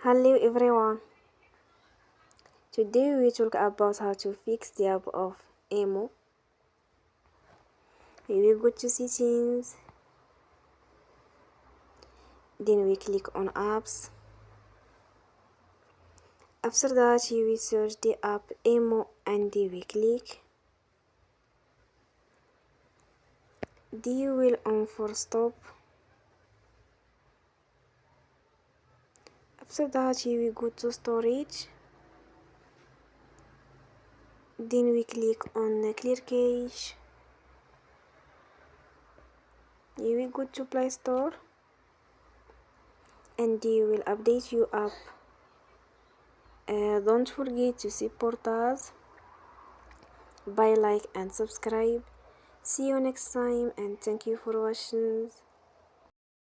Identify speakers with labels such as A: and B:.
A: Hello everyone. Today we talk about how to fix the app of Emo. We will go to settings, then we click on apps. After that you will search the app Emo and we click. You will on for stop. After that you will go to storage. Then we click on clear cache. You will go to Play Store and you will update your app. Don't forget to support us by like and subscribe. See you next time and thank you for watching.